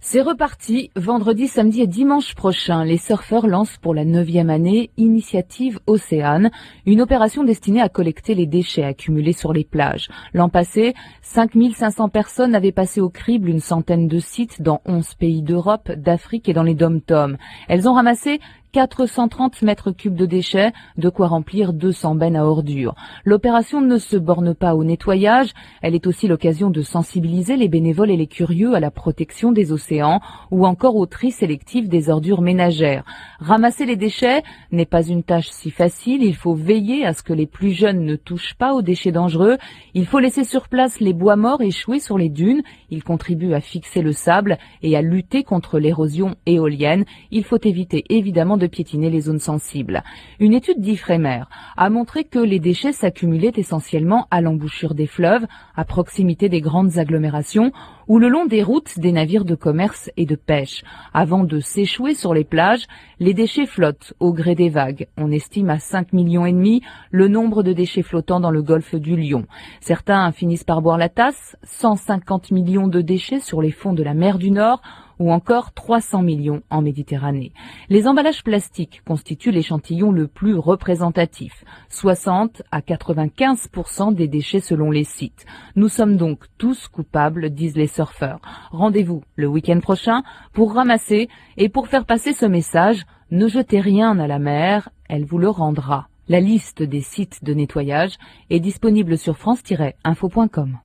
C'est reparti. Vendredi, samedi et dimanche prochain, les surfeurs lancent pour la 9e année Initiative Océane, une opération destinée à collecter les déchets accumulés sur les plages. L'an passé, 5500 personnes avaient passé au crible une centaine de sites dans 11 pays d'Europe, d'Afrique et dans les dom-toms. Elles ont ramassé 430 mètres cubes de déchets, de quoi remplir 200 bennes à ordures. L'opération ne se borne pas au nettoyage, elle est aussi l'occasion de sensibiliser les bénévoles et les curieux à la protection des océans ou encore au tri sélectif des ordures ménagères. Ramasser les déchets n'est pas une tâche si facile, il faut veiller à ce que les plus jeunes ne touchent pas aux déchets dangereux, il faut laisser sur place les bois morts échoués sur les dunes, ils contribuent à fixer le sable et à lutter contre l'érosion éolienne, il faut éviter évidemment de piétiner les zones sensibles. Une étude d'Ifremer a montré que les déchets s'accumulaient essentiellement à l'embouchure des fleuves, à proximité des grandes agglomérations ou le long des routes des navires de commerce et de pêche. Avant de s'échouer sur les plages, les déchets flottent au gré des vagues. On estime à 5,5 millions le nombre de déchets flottants dans le golfe du Lion. Certains finissent par boire la tasse, 150 millions de déchets sur les fonds de la mer du Nord, ou encore 300 millions en Méditerranée. Les emballages plastiques constituent l'échantillon le plus représentatif, 60 à 95% des déchets selon les sites. Nous sommes donc tous coupables, disent les surfeurs. Rendez-vous le week-end prochain pour ramasser et pour faire passer ce message, ne jetez rien à la mer, elle vous le rendra. La liste des sites de nettoyage est disponible sur france-info.com.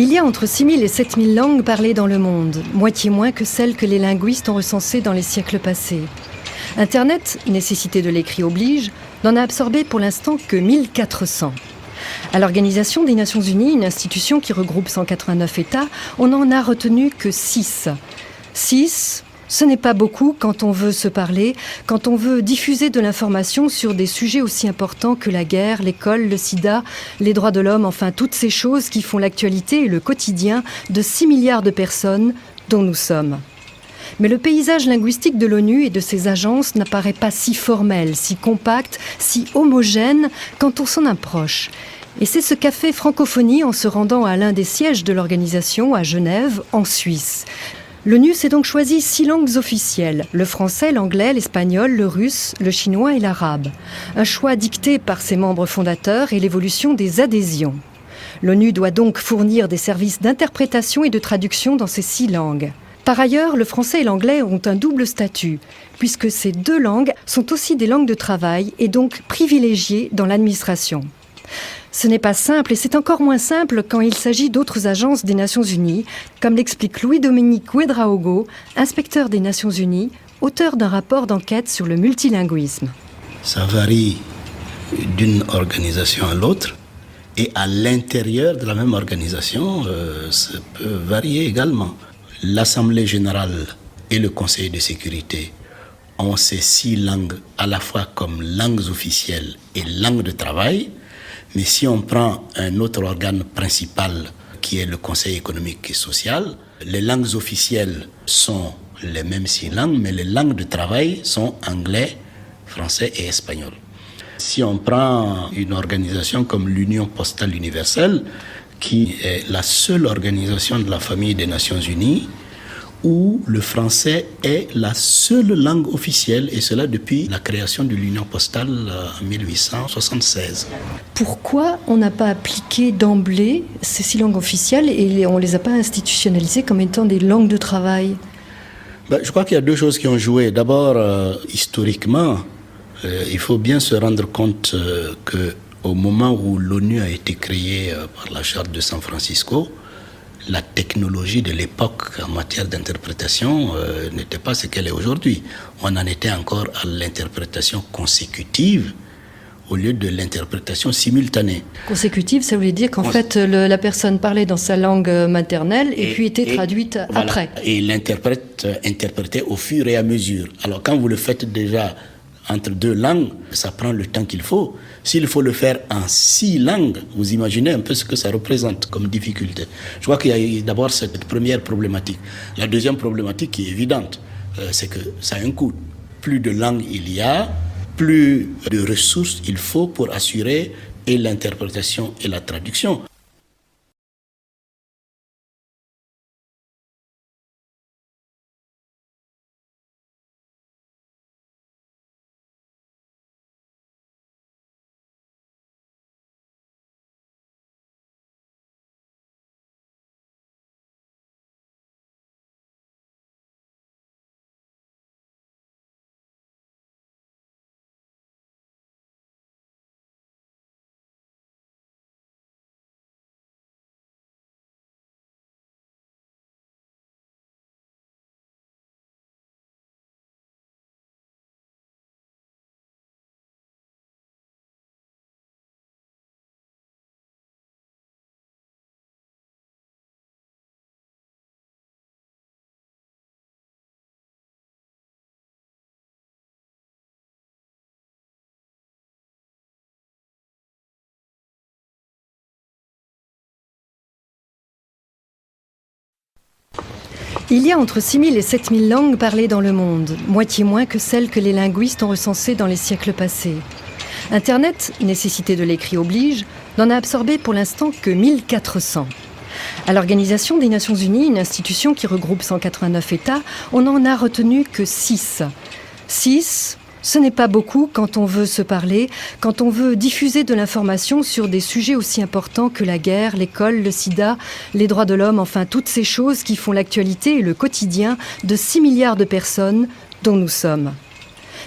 Il y a entre 6 000 et 7 000 langues parlées dans le monde, moitié moins que celles que les linguistes ont recensées dans les siècles passés. Internet, nécessité de l'écrit oblige, n'en a absorbé pour l'instant que 1400. À l'Organisation des Nations Unies, une institution qui regroupe 189 États, on n'en a retenu que 6. 6, ce n'est pas beaucoup quand on veut se parler, quand on veut diffuser de l'information sur des sujets aussi importants que la guerre, l'école, le sida, les droits de l'homme, enfin toutes ces choses qui font l'actualité et le quotidien de 6 milliards de personnes dont nous sommes. Mais le paysage linguistique de l'ONU et de ses agences n'apparaît pas si formel, si compact, si homogène quand on s'en approche. Et c'est ce qu'a fait Francophonie en se rendant à l'un des sièges de l'organisation, à Genève, en Suisse. L'ONU s'est donc choisi 6 langues officielles, le français, l'anglais, l'espagnol, le russe, le chinois et l'arabe. Un choix dicté par ses membres fondateurs et l'évolution des adhésions. L'ONU doit donc fournir des services d'interprétation et de traduction dans ces 6 langues. Par ailleurs, le français et l'anglais ont un double statut, puisque ces 2 langues sont aussi des langues de travail et donc privilégiées dans l'administration. Ce n'est pas simple et c'est encore moins simple quand il s'agit d'autres agences des Nations Unies, comme l'explique Louis-Dominique Ouédraogo, inspecteur des Nations Unies, auteur d'un rapport d'enquête sur le multilinguisme. Ça varie d'une organisation à l'autre et à l'intérieur de la même organisation, ça peut varier également. L'Assemblée générale et le Conseil de sécurité ont ces 6 langues à la fois comme langues officielles et langues de travail. Mais si on prend un autre organe principal qui est le Conseil économique et social, les langues officielles sont les mêmes 6 langues, mais les langues de travail sont anglais, français et espagnol. Si on prend une organisation comme l'Union postale universelle, qui est la seule organisation de la famille des Nations Unies, où le français est la seule langue officielle, et cela depuis la création de l'Union postale en 1876. Pourquoi on n'a pas appliqué d'emblée ces 6 langues officielles et on ne les a pas institutionnalisées comme étant des langues de travail ? Je crois qu'il y a 2 choses qui ont joué. D'abord, historiquement, il faut bien se rendre compte qu'au moment où l'ONU a été créée par la Charte de San Francisco, la technologie de l'époque en matière d'interprétation n'était pas ce qu'elle est aujourd'hui. On en était encore à l'interprétation consécutive au lieu de l'interprétation simultanée. Consécutive, ça voulait dire qu'en fait, la personne parlait dans sa langue maternelle et puis était traduite après. Voilà. Et l'interprète interprétait au fur et à mesure. Alors quand vous le faites déjà entre 2 langues, ça prend le temps qu'il faut. S'il faut le faire en 6 langues, vous imaginez un peu ce que ça représente comme difficulté. Je crois qu'il y a d'abord cette première problématique. La deuxième problématique qui est évidente, c'est que ça a un coût. Plus de langues il y a, plus de ressources il faut pour assurer et l'interprétation et la traduction. Il y a entre 6 000 et 7 000 langues parlées dans le monde, moitié moins que celles que les linguistes ont recensées dans les siècles passés. Internet, nécessité de l'écrit oblige, n'en a absorbé pour l'instant que 1400. À l'Organisation des Nations Unies, une institution qui regroupe 189 États, on n'en a retenu que 6. 6, ce n'est pas beaucoup quand on veut se parler, quand on veut diffuser de l'information sur des sujets aussi importants que la guerre, l'école, le sida, les droits de l'homme, enfin toutes ces choses qui font l'actualité et le quotidien de 6 milliards de personnes dont nous sommes.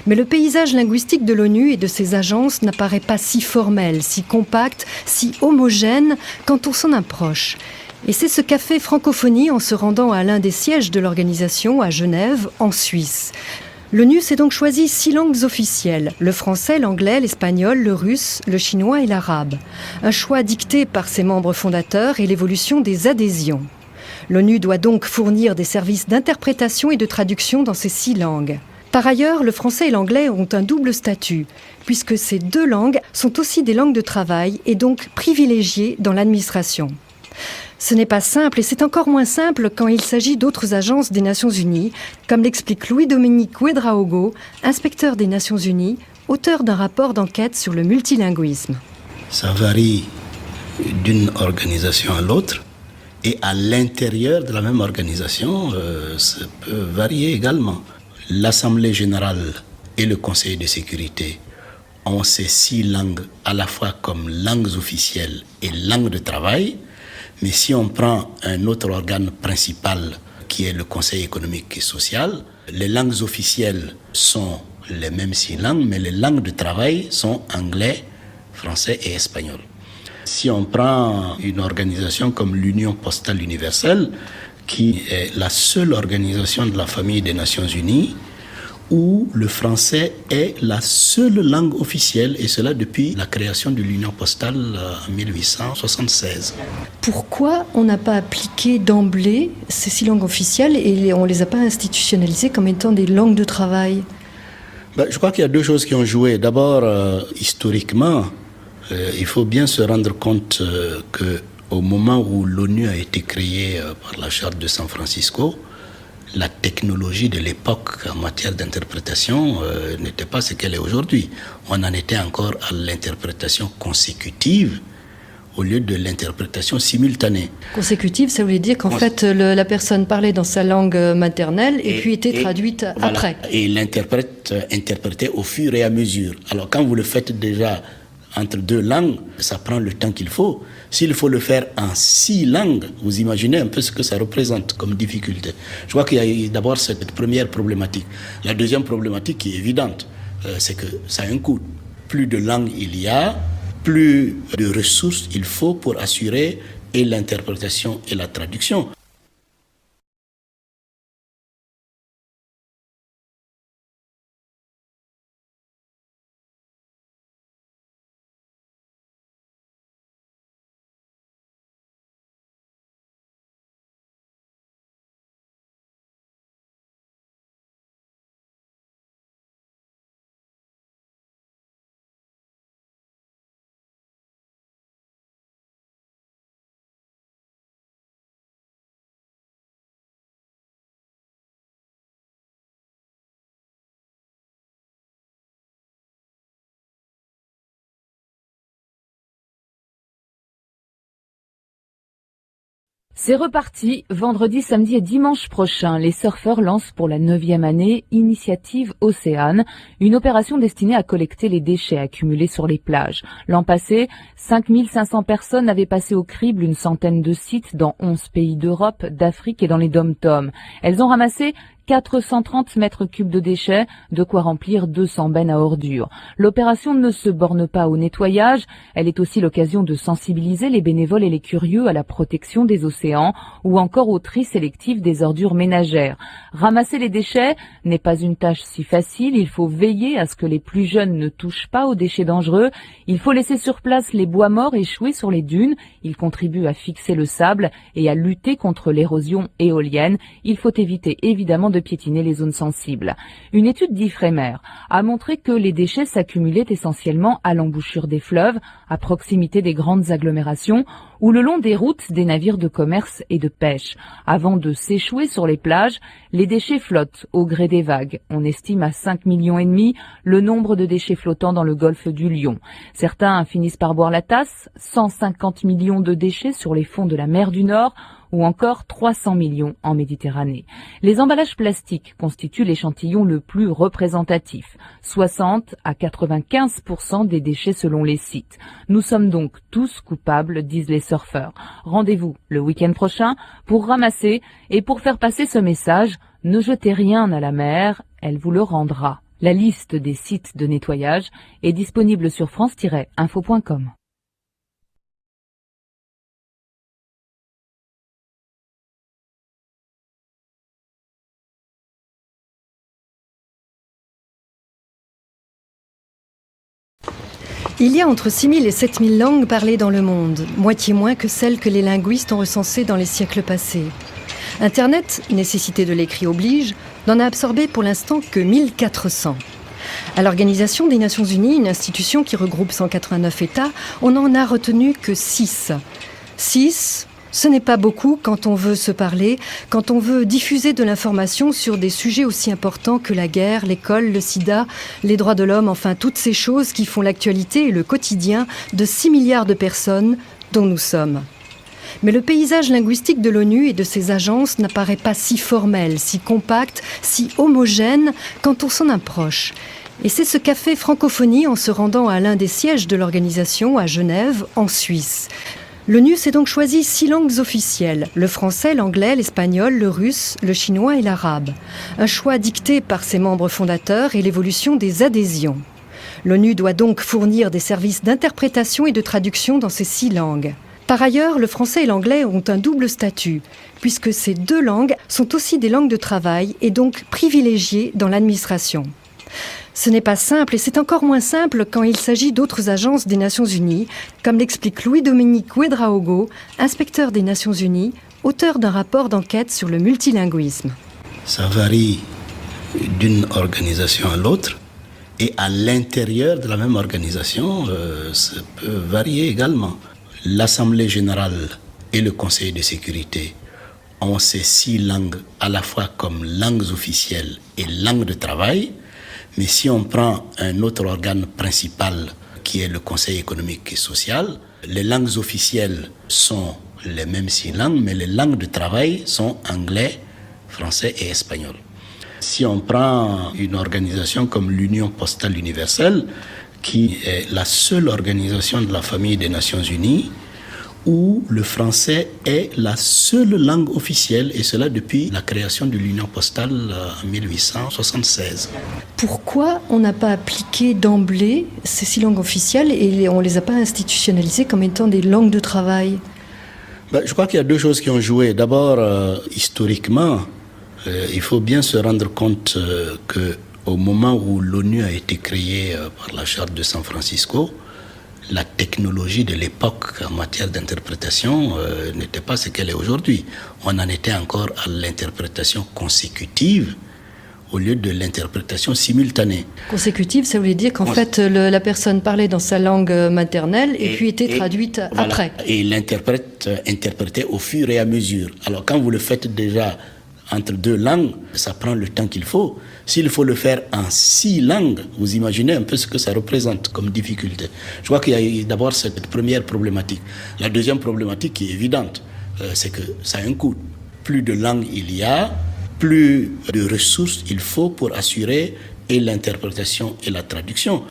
Mais le paysage linguistique de l'ONU et de ses agences n'apparaît pas si formel, si compact, si homogène quand on s'en approche. Et c'est ce qu'a fait Francophonie en se rendant à l'un des sièges de l'organisation, à Genève, en Suisse. L'ONU s'est donc choisi 6 langues officielles, le français, l'anglais, l'espagnol, le russe, le chinois et l'arabe. Un choix dicté par ses membres fondateurs et l'évolution des adhésions. L'ONU doit donc fournir des services d'interprétation et de traduction dans ces 6 langues. Par ailleurs, le français et l'anglais ont un double statut, puisque ces 2 langues sont aussi des langues de travail et donc privilégiées dans l'administration. Ce n'est pas simple et c'est encore moins simple quand il s'agit d'autres agences des Nations Unies, comme l'explique Louis-Dominique Ouédraogo, inspecteur des Nations Unies, auteur d'un rapport d'enquête sur le multilinguisme. Ça varie d'une organisation à l'autre et à l'intérieur de la même organisation, ça peut varier également. L'Assemblée générale et le Conseil de sécurité ont ces 6 langues à la fois comme langues officielles et langues de travail. Mais si on prend un autre organe principal qui est le Conseil économique et social, les langues officielles sont les mêmes 6 langues, mais les langues de travail sont anglais, français et espagnol. Si on prend une organisation comme l'Union postale universelle, qui est la seule organisation de la famille des Nations Unies, où le français est la seule langue officielle, et cela depuis la création de l'Union postale en 1876. Pourquoi on n'a pas appliqué d'emblée ces 6 langues officielles et on ne les a pas institutionnalisées comme étant des langues de travail ? Je crois qu'il y a 2 choses qui ont joué. D'abord, historiquement, il faut bien se rendre compte qu'au moment où l'ONU a été créée par la Charte de San Francisco, la technologie de l'époque en matière d'interprétation n'était pas ce qu'elle est aujourd'hui. On en était encore à l'interprétation consécutive au lieu de l'interprétation simultanée. Consécutive, ça voulait dire qu'en fait, la personne parlait dans sa langue maternelle et puis était traduite après. Et l'interprète interprétait au fur et à mesure. Alors quand vous le faites déjà entre 2 langues, ça prend le temps qu'il faut. S'il faut le faire en 6 langues, vous imaginez un peu ce que ça représente comme difficulté. Je crois qu'il y a d'abord cette première problématique. La deuxième problématique qui est évidente, c'est que ça a un coût. Plus de langues il y a, plus de ressources il faut pour assurer et l'interprétation et la traduction. C'est reparti. Vendredi, samedi et dimanche prochain, les surfeurs lancent pour la 9e année Initiative Océane, une opération destinée à collecter les déchets accumulés sur les plages. L'an passé, 5500 personnes avaient passé au crible une centaine de sites dans 11 pays d'Europe, d'Afrique et dans les dom-toms. Elles ont ramassé 430 mètres cubes de déchets, de quoi remplir 200 bennes à ordures. L'opération ne se borne pas au nettoyage, elle est aussi l'occasion de sensibiliser les bénévoles et les curieux à la protection des océans ou encore au tri sélectif des ordures ménagères. Ramasser les déchets n'est pas une tâche si facile, il faut veiller à ce que les plus jeunes ne touchent pas aux déchets dangereux, il faut laisser sur place les bois morts échoués sur les dunes, ils contribuent à fixer le sable et à lutter contre l'érosion éolienne, il faut éviter évidemment de piétiner les zones sensibles. Une étude d'Ifremer a montré que les déchets s'accumulaient essentiellement à l'embouchure des fleuves, à proximité des grandes agglomérations ou le long des routes des navires de commerce et de pêche. Avant de s'échouer sur les plages, les déchets flottent au gré des vagues. On estime à 5,5 millions le nombre de déchets flottants dans le golfe du Lion. Certains finissent par boire la tasse, 150 millions de déchets sur les fonds de la mer du Nord, ou encore 300 millions en Méditerranée. Les emballages plastiques constituent l'échantillon le plus représentatif, 60 à 95% des déchets selon les sites. Nous sommes donc tous coupables, disent les surfeurs. Rendez-vous le week-end prochain pour ramasser et pour faire passer ce message, ne jetez rien à la mer, elle vous le rendra. La liste des sites de nettoyage est disponible sur france-info.com. Il y a entre 6 000 et 7 000 langues parlées dans le monde, moitié moins que celles que les linguistes ont recensées dans les siècles passés. Internet, nécessité de l'écrit oblige, n'en a absorbé pour l'instant que 1400. À l'Organisation des Nations Unies, une institution qui regroupe 189 États, on n'en a retenu que 6. 6, ce n'est pas beaucoup quand on veut se parler, quand on veut diffuser de l'information sur des sujets aussi importants que la guerre, l'école, le sida, les droits de l'homme, enfin toutes ces choses qui font l'actualité et le quotidien de 6 milliards de personnes dont nous sommes. Mais le paysage linguistique de l'ONU et de ses agences n'apparaît pas si formel, si compact, si homogène quand on s'en approche. Et c'est ce qu'a fait Francophonie en se rendant à l'un des sièges de l'organisation, à Genève, en Suisse. L'ONU s'est donc choisi 6 langues officielles, le français, l'anglais, l'espagnol, le russe, le chinois et l'arabe. Un choix dicté par ses membres fondateurs et l'évolution des adhésions. L'ONU doit donc fournir des services d'interprétation et de traduction dans ces 6 langues. Par ailleurs, le français et l'anglais ont un double statut, puisque ces 2 langues sont aussi des langues de travail et donc privilégiées dans l'administration. Ce n'est pas simple et c'est encore moins simple quand il s'agit d'autres agences des Nations Unies, comme l'explique Louis-Dominique Ouedraogo, inspecteur des Nations Unies, auteur d'un rapport d'enquête sur le multilinguisme. Ça varie d'une organisation à l'autre et à l'intérieur de la même organisation, ça peut varier également. L'Assemblée générale et le Conseil de sécurité ont ces 6 langues à la fois comme langues officielles et langues de travail. Mais si on prend un autre organe principal qui est le Conseil économique et social, les langues officielles sont les mêmes 6 langues, mais les langues de travail sont anglais, français et espagnol. Si on prend une organisation comme l'Union postale universelle, qui est la seule organisation de la famille des Nations Unies, où le français est la seule langue officielle, et cela depuis la création de l'Union postale en 1876. Pourquoi on n'a pas appliqué d'emblée ces 6 langues officielles et on ne les a pas institutionnalisées comme étant des langues de travail ? Je crois qu'il y a 2 choses qui ont joué. D'abord, historiquement, il faut bien se rendre compte qu'au moment où l'ONU a été créée par la Charte de San Francisco, la technologie de l'époque en matière d'interprétation n'était pas ce qu'elle est aujourd'hui. On en était encore à l'interprétation consécutive au lieu de l'interprétation simultanée. Consécutive, ça voulait dire qu'en fait, la personne parlait dans sa langue maternelle et puis était traduite après. Et l'interprète interprétait au fur et à mesure. Alors quand vous le faites déjà entre 2 langues, ça prend le temps qu'il faut. S'il faut le faire en 6 langues, vous imaginez un peu ce que ça représente comme difficulté. Je crois qu'il y a d'abord cette première problématique. La deuxième problématique qui est évidente, c'est que ça a un coût. Plus de langues il y a, plus de ressources il faut pour assurer et l'interprétation et la traduction.